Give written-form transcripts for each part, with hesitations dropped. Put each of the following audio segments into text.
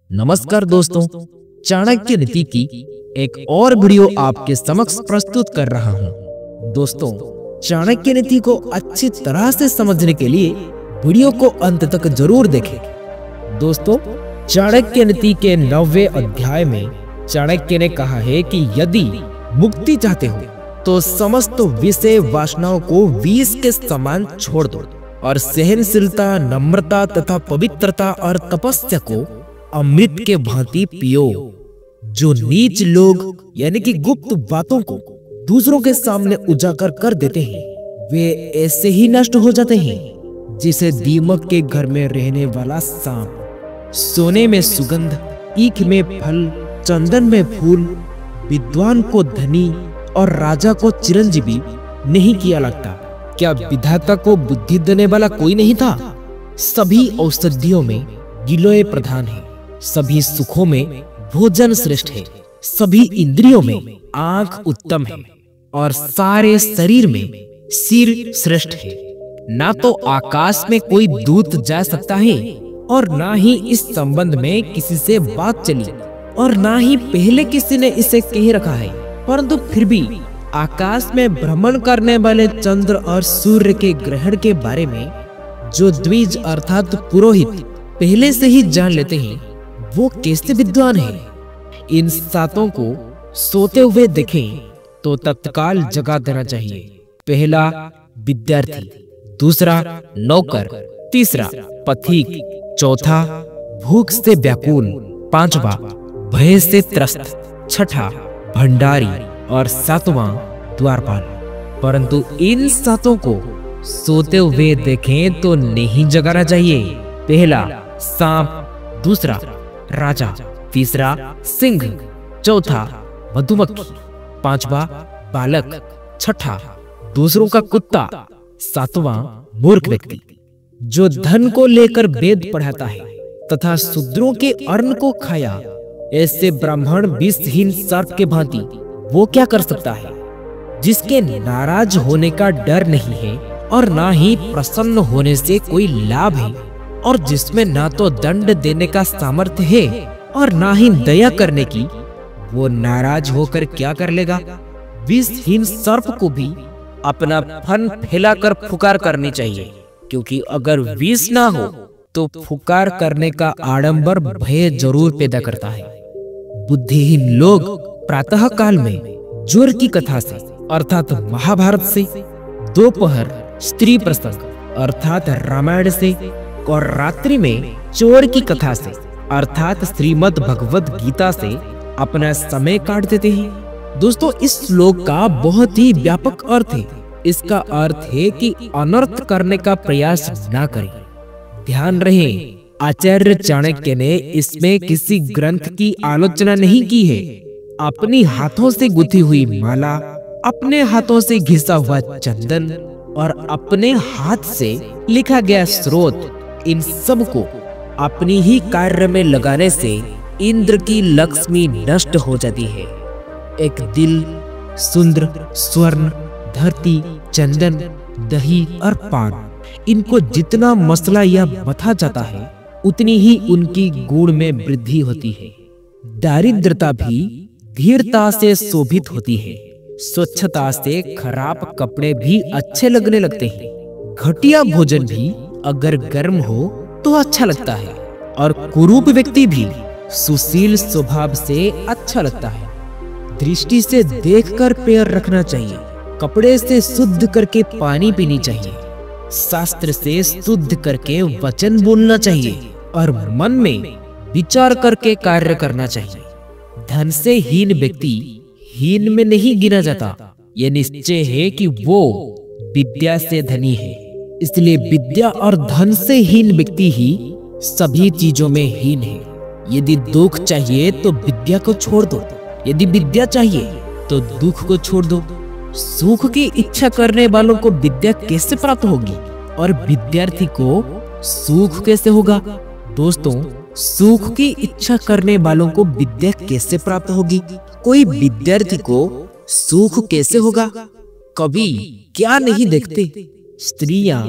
नमस्कार दोस्तों, चाणक्य नीति की एक और वीडियो आपके समक्ष प्रस्तुत कर रहा हूं। दोस्तों, चाणक्य नीति को अच्छी तरह से समझने के लिए वीडियो को अंत तक जरूर देखें। दोस्तों, चाणक्य नीति के 9वें अध्याय में चाणक्य ने कहा है कि यदि मुक्ति चाहते हो तो समस्त विषय वासनाओं को विष के समान छोड़ दो और सहनशीलता, नम्रता तथा पवित्रता और तपस्या को अमृत के भांति पियो। जो नीच लोग यानी कि गुप्त बातों को दूसरों के सामने उजागर कर देते हैं, वे ऐसे ही नष्ट हो जाते हैं जिसे दीमक के घर में रहने वाला सांप। सोने में सुगंध, ईख में फल, चंदन में फूल, विद्वान को धनी और राजा को चिरंजीवी नहीं किया लगता। क्या विधाता को बुद्धि देने वाला कोई नहीं था? सभी औषधियों में गिलोय प्रधान है, सभी सुखों में भोजन श्रेष्ठ है, सभी इंद्रियों में आंख उत्तम है और सारे शरीर में सिर श्रेष्ठ है। ना तो आकाश में कोई दूत जा सकता है और ना ही इस संबंध में किसी से बात चली और ना ही पहले किसी ने इसे कह रखा है, परंतु फिर भी आकाश में भ्रमण करने वाले चंद्र और सूर्य के ग्रहण के बारे में जो द्विज अर्थात पुरोहित पहले से ही जान लेते हैं, वो कैसे विद्वान है। इन सातों को सोते हुए देखें तो तत्काल जगा देना चाहिए। पहला विद्यार्थी, दूसरा नौकर, तीसरा पथिक, चौथा भूख से व्याकुल, पांचवा भय से त्रस्त, छठा भंडारी और सातवां द्वारपाल। परंतु इन सातों को सोते हुए देखें तो नहीं जगाना चाहिए। पहला सांप, दूसरा राजा, तीसरा सिंह, चौथा मधुमक्खी, पांचवा बालक, छठा दूसरों का कुत्ता, सातवां मूर्ख व्यक्ति जो धन को लेकर वेद पढ़ाता है तथा शूद्रों के अन्न को खाया। ऐसे ब्राह्मण विषहीन सर्प के भांति वो क्या कर सकता है जिसके नाराज होने का डर नहीं है और ना ही प्रसन्न होने से कोई लाभ है और जिसमें ना तो दंड देने का सामर्थ्य है और ना ही दया करने की। वो नाराज होकर क्या कर लेगा? विषहीन सर्प को भी अपना फन फैलाकर फुकार करनी चाहिए, क्योंकि अगर विष ना हो तो फुकार करने का आडंबर भय जरूर पैदा करता है। बुद्धिहीन लोग प्रातः काल में जोर की कथा से अर्थात महाभारत से, दोपहर स्त्री प्रसंग अर्थात रामायण से और रात्रि में चोर की कथा से अर्थात श्रीमद् भगवत गीता से अपना समय काट देते हैं। दोस्तों, इस श्लोक का बहुत ही व्यापक अर्थ है। इसका अर्थ है कि अनर्थ करने का प्रयास ना करें। ध्यान रहे, आचार्य चाणक्य ने इसमें किसी ग्रंथ की आलोचना नहीं की है। अपनी हाथों से गुथी हुई माला, अपने हाथों से घिसा हुआ चंदन और अपने हाथ से लिखा गया स्रोत, इन सब को अपनी ही कार्य में लगाने से इंद्र की लक्ष्मी नष्ट हो जाती है। एक दिल, सुंदर, स्वर्ण, धरती, चंदन, दही और पान, इनको जितना मसला या मथा जाता है उतनी ही उनकी गुण में वृद्धि होती है। दारिद्रता भी धीरता से शोभित होती है। स्वच्छता से खराब कपड़े भी अच्छे लगने लगते हैं। घटिया भोजन भी अगर गर्म हो तो अच्छा लगता है और कुरूप व्यक्ति भी सुशील स्वभाव से अच्छा लगता है। दृष्टि से देखकर पैर रखना चाहिए, कपड़े से शुद्ध करके पानी पीनी चाहिए, शास्त्र से शुद्ध करके वचन बोलना चाहिए और मन में विचार करके कार्य करना चाहिए। धन से हीन व्यक्ति हीन में नहीं गिना जाता। यह निश्चय है कि वो विद्या से धनी है। इसलिए विद्या और धन से हीन व्यक्ति ही सभी चीजों में हीन है। यदि दुख चाहिए तो विद्या को छोड़ दो, यदि विद्या चाहिए तो दुख को छोड़ दो। सुख की इच्छा करने वालों को विद्या कैसे प्राप्त होगी और विद्यार्थी को सुख कैसे होगा? दोस्तों, सुख की इच्छा करने वालों को विद्या कैसे प्राप्त होगी? कोई विद्यार्थी को सुख कैसे होगा? कभी क्या नहीं देखते? स्त्रियां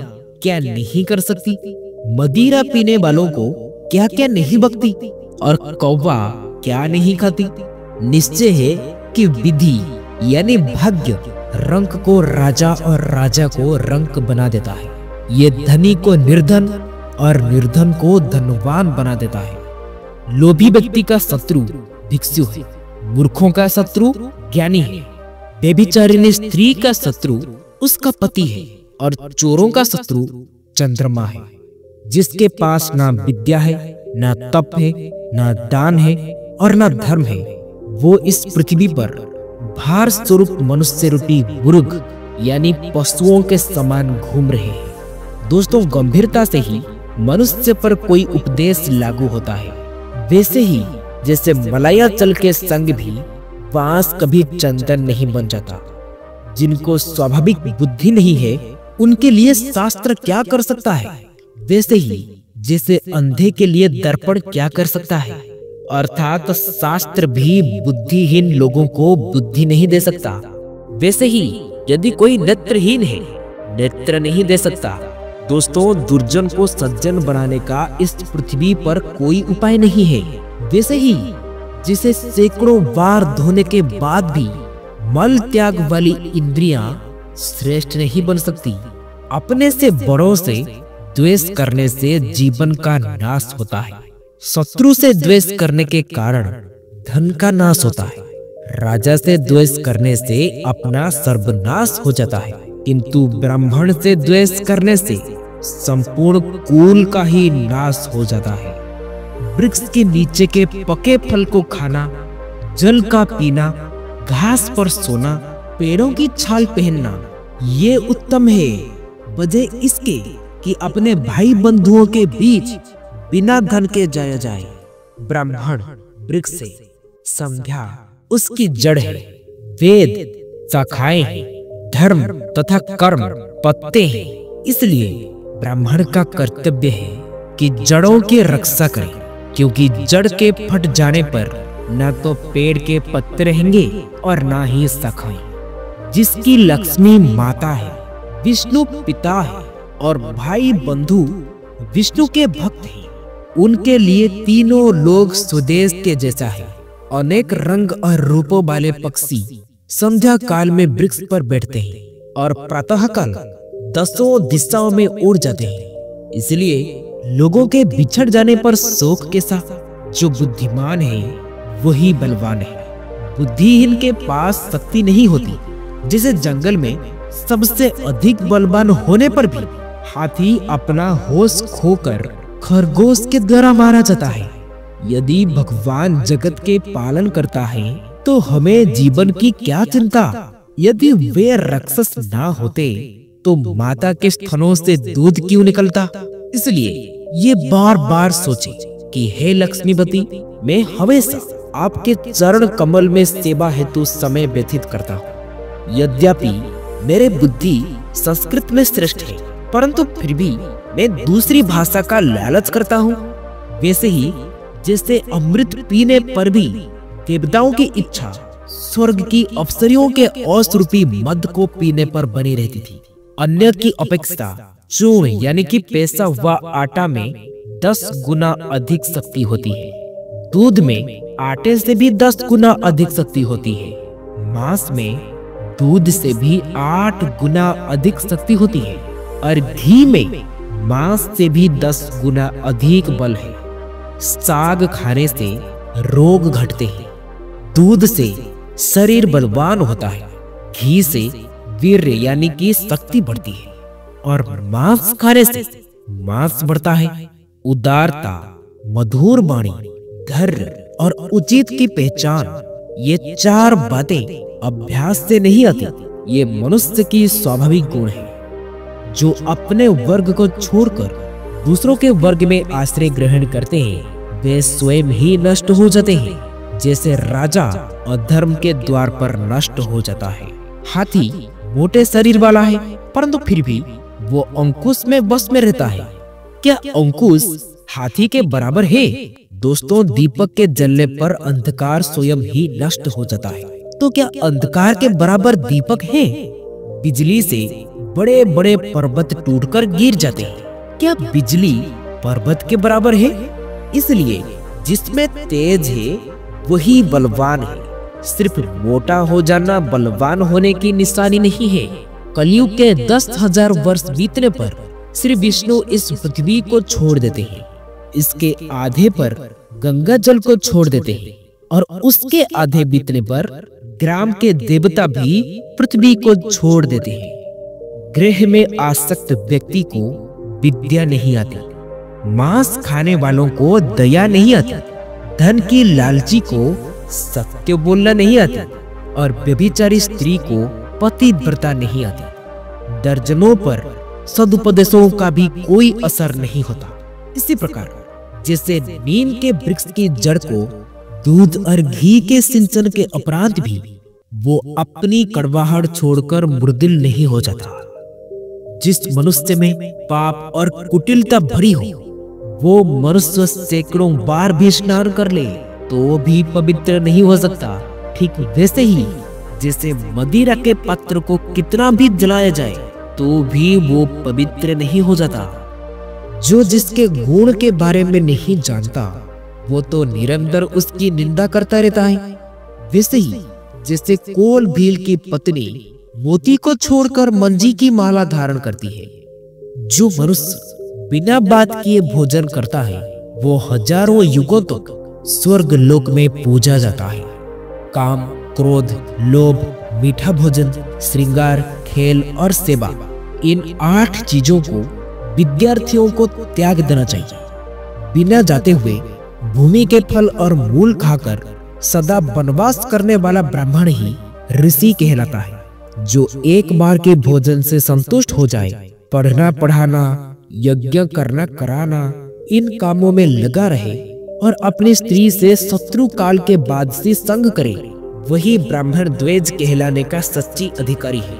क्या नहीं कर सकती? मदिरा पीने वालों को क्या क्या नहीं बकती? और कौवा क्या नहीं खाती? निश्चय है कि विधि यानी भाग्य रंक को राजा और राजा को रंक बना देता है। ये धनी को निर्धन और निर्धन को धनवान बना देता है। लोभी व्यक्ति का शत्रु भिक्षु है, मूर्खों का शत्रु ज्ञानी है, व्यभिचारिणी स्त्री का शत्रु उसका पति है और चोरों का शत्रु चंद्रमा है। जिसके पास ना विद्या है, ना तप है, ना दान है और ना धर्म है, वो इस पृथ्वी पर भार स्वरूप मनुष्य रूपी मुर्ग यानी पशुओं के समान घूम रहे हैं। दोस्तों, गंभीरता से ही मनुष्य पर कोई उपदेश लागू होता है। वैसे ही जैसे मलयाचल के संग भी बांस कभी चंदन नहीं बन जाता। जिनको स्वाभाविक बुद्धि नहीं है उनके लिए शास्त्र क्या कर सकता है, वैसे ही जैसे अंधे के लिए दर्पण क्या कर सकता है, अर्थात शास्त्र भी बुद्धिहीन लोगों को बुद्धि नहीं दे सकता। वैसे ही यदि कोई नेत्रहीन है, नेत्र नहीं दे सकता। दोस्तों, दुर्जन को सज्जन बनाने का इस पृथ्वी पर कोई उपाय नहीं है। वैसे ही जिसे सैकड़ों बार धोने के बाद भी मल त्याग वाली इंद्रियां श्रेष्ठ नहीं बन सकती। अपने से बड़ों से द्वेष करने से जीवन का नाश होता है। शत्रु से द्वेष करने के कारण धन का नाश होता है। राजा से द्वेष करने से अपना सर्वनाश हो जाता है, किंतु ब्राह्मण से द्वेष करने से संपूर्ण कुल का ही नाश हो जाता है। वृक्ष के नीचे के पके फल को खाना, जल का पीना, घास पर सोना, पेड़ों की छाल पहनना, ये उत्तम है बजाय इसके कि अपने भाई बंधुओं के बीच बिना धन के जाया जाए। ब्राह्मण वृक्ष से, संध्या उसकी जड़ है, वेद शाखाएं हैं, धर्म तथा कर्म पत्ते हैं। इसलिए ब्राह्मण का कर्तव्य है कि जड़ों की रक्षा करे, क्योंकि जड़ के फट जाने पर न तो पेड़ के पत्ते रहेंगे और न ही शाखाएं। जिसकी लक्ष्मी माता है, विष्णु पिता है और भाई बंधु विष्णु के भक्त हैं, उनके लिए तीनों लोग स्वदेश के जैसा है। अनेक रंग और रूपों वाले पक्षी संध्या काल में वृक्ष पर बैठते हैं और प्रातः काल दसों दिशाओं में उड़ जाते हैं। इसलिए लोगों के बिछड़ जाने पर शोक के साथ जो बुद्धिमान है वही बलवान है। बुद्धिहीन के पास शक्ति नहीं होती। जैसे जंगल में सबसे अधिक बलवान होने पर भी हाथी अपना होश खोकर खरगोश के द्वारा मारा जाता है। यदि भगवान जगत के पालन करता है तो हमें जीवन की क्या चिंता। यदि वे राक्षस ना होते तो माता के स्तनों से दूध क्यों निकलता। इसलिए ये बार बार सोचे कि हे लक्ष्मीपति, मैं हमेशा आपके चरण कमल में सेवा हेतु समय व्यतीत करता हूँ। यद्यपि मेरे बुद्धि संस्कृत में श्रेष्ठ है, परंतु फिर भी मैं दूसरी भाषा का लालच करता हूँ। वैसे ही जैसे अमृत पीने पर भी देवताओं की इच्छा स्वर्ग की अप्सरियों के औषरूपी मद को पीने पर बनी रहती थी। अन्य की अपेक्षा चूर्ण यानी कि पैसा हुआ आटा में 10 गुना अधिक शक्ति होती है। दूध में आटे से भी 10 गुना अधिक शक्ति होती है। मांस में दूध से भी 8 गुना अधिक शक्ति होती है और घी में मांस से भी 10 गुना अधिक बल है। साग खाने से रोग घटते हैं, दूध से शरीर बलवान होता है, घी से वीर्य यानी कि शक्ति बढ़ती है और मांस खाने से मांस बढ़ता है। उदारता, मधुर वाणी, धैर्य और उचित की पहचान, ये 4 बातें अभ्यास से नहीं आती। ये मनुष्य की स्वाभाविक गुण है। जो अपने वर्ग को छोड़कर दूसरों के वर्ग में आश्रय ग्रहण करते हैं वे स्वयं ही नष्ट हो जाते हैं। जैसे राजा अधर्म के द्वार पर नष्ट हो जाता है। हाथी मोटे शरीर वाला है, परंतु फिर भी वो अंकुश में बस में रहता है। क्या अंकुश हाथी के बराबर है? दोस्तों, दीपक के जलने पर अंधकार स्वयं ही नष्ट हो जाता है, तो क्या अंधकार के बराबर दीपक है? बिजली से बड़े बड़े पर्वत टूटकर गिर जाते हैं, क्या बिजली पर्वत के बराबर है? इसलिए जिसमें तेज है वही बलवान है। सिर्फ मोटा हो जाना बलवान होने की निशानी नहीं है। कलयुग के 10,000 वर्ष बीतने पर श्री विष्णु इस पृथ्वी को छोड़ देते हैं। इसके आधे पर गंगा जल को छोड़ देते हैं और उसके आधे बीतने पर ग्राम के देवता भी पृथ्वी को छोड़ देते हैं। ग्रह में आसक्त व्यक्ति को विद्या नहीं आती, मांस खाने वालों को दया नहीं आती, धन की लालची को सत्य बोलना नहीं आता और व्यभिचारी स्त्री को पतिव्रता नहीं आती। दर्जनों पर सदुपदेशों का भी कोई असर नहीं होता। इसी प्रकार जैसे नीम के वृक्ष की जड़ को दूध और घी के सिंचन के उपरांत भी वो अपनी कड़वाहट छोड़कर मुर्दिल नहीं हो जाता। जिस मनुष्य में पाप और कुटिलता भरी हो वो मनुष्य सैकड़ों बार भी स्नान कर ले तो भी पवित्र नहीं हो सकता। ठीक वैसे ही जैसे मदिरा के पात्र को कितना भी जलाया जाए तो भी वो पवित्र नहीं हो जाता। जो जिसके गुण के बारे में नहीं जानता वो तो निरंतर उसकी निंदा करता रहता है। वैसे ही जैसे कोल भील की पत्नी मोती को छोड़कर मंजी की माला धारण करती है। जो मनुष्य बिना बात किए भोजन करता है वो हजारों युगों तक स्वर्ग लोक में पूजा जाता है। काम, क्रोध, लोभ, मीठा भोजन, श्रृंगार, खेल और सेवा, इन 8 चीजों को विद्यार्थियों को त्याग देना चाहिए। बिना जाते हुए भूमि के फल और मूल खाकर सदा वनवास करने वाला ब्राह्मण ही ऋषि कहलाता है। जो एक बार के भोजन से संतुष्ट हो जाए, पढ़ना पढ़ाना, यज्ञ करना कराना, इन कामों में लगा रहे और अपनी स्त्री से शत्रु काल के बाद से संग करे, वही ब्राह्मण द्वेज कहलाने का सच्ची अधिकारी है।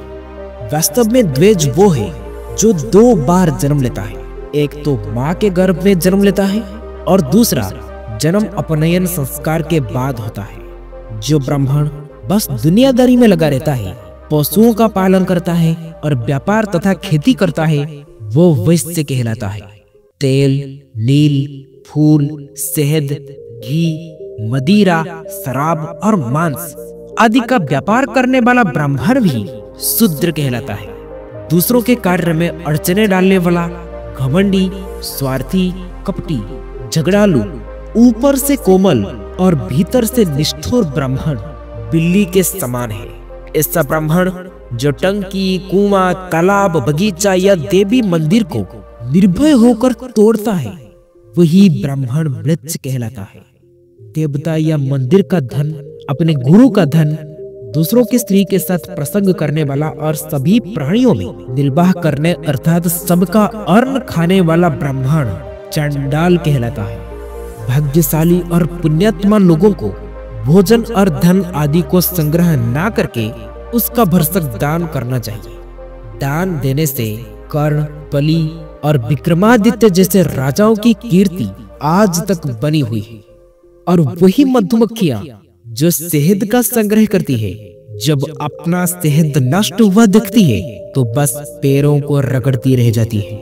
वास्तव में द्वेज वो है जो 2 बार जन्म लेता है। एक तो माँ के गर्भ में जन्म लेता है और दूसरा जन्म अपनयन संस्कार के बाद होता है। जो ब्राह्मण बस दुनियादारी में लगा रहता है, पशुओं का पालन करता है और व्यापार तथा खेती करता है, वो वैश्य कहलाता है। तेल, नील, फूल, शहद, घी, मदिरा, शराब और मांस आदि का व्यापार करने वाला ब्राह्मण भी शूद्र कहलाता है। दूसरों के कार्य में अड़चने डालने वाला, घमंडी, स्वार्थी, कपटी, झगड़ालू, ऊपर से कोमल और भीतर से निष्ठुर ब्राह्मण बिल्ली के समान है। ऐसा ब्राह्मण जो टंकी, कुआं, तालाब, बगीचा या देवी मंदिर को निर्भय होकर तोड़ता है, वही ब्राह्मण मृत्य कहलाता है। देवता या मंदिर का धन, अपने गुरु का धन, दूसरों की स्त्री के साथ प्रसंग करने वाला और सभी प्राणियों में निर्वाह करने अर्थात सबका अन्न खाने वाला ब्राह्मण चंडाल कहलाता है। भाग्यशाली और पुण्यात्मा लोगों को भोजन और धन आदि को संग्रह ना करके उसका भरसक दान करना चाहिए। दान देने से कर्ण, बलि और विक्रमादित्य जैसे राजाओं की कीर्ति आज तक बनी हुई है। और वही मधुमक्खियां जो शहद का संग्रह करती है, जब अपना शहद नष्ट हुआ दिखती है तो बस पैरों को रगड़ती रह जाती है।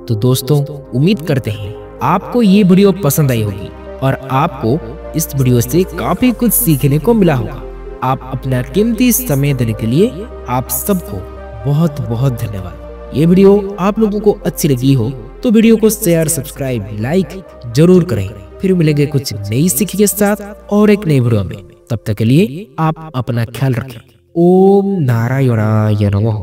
तो दोस्तों, उम्मीद करते हैं आपको ये वीडियो पसंद आई होगी और आपको इस वीडियो से काफी कुछ सीखने को मिला होगा। आप अपना कीमती समय देने के लिए आप सबको बहुत बहुत धन्यवाद। ये वीडियो आप लोगों को अच्छी लगी हो तो वीडियो को शेयर, सब्सक्राइब, लाइक जरूर करें। फिर मिलेंगे कुछ नई सीख के साथ और एक नई वीडियो में। तब तक के लिए आप अपना ख्याल रखें। ओम नारायणाय नमः।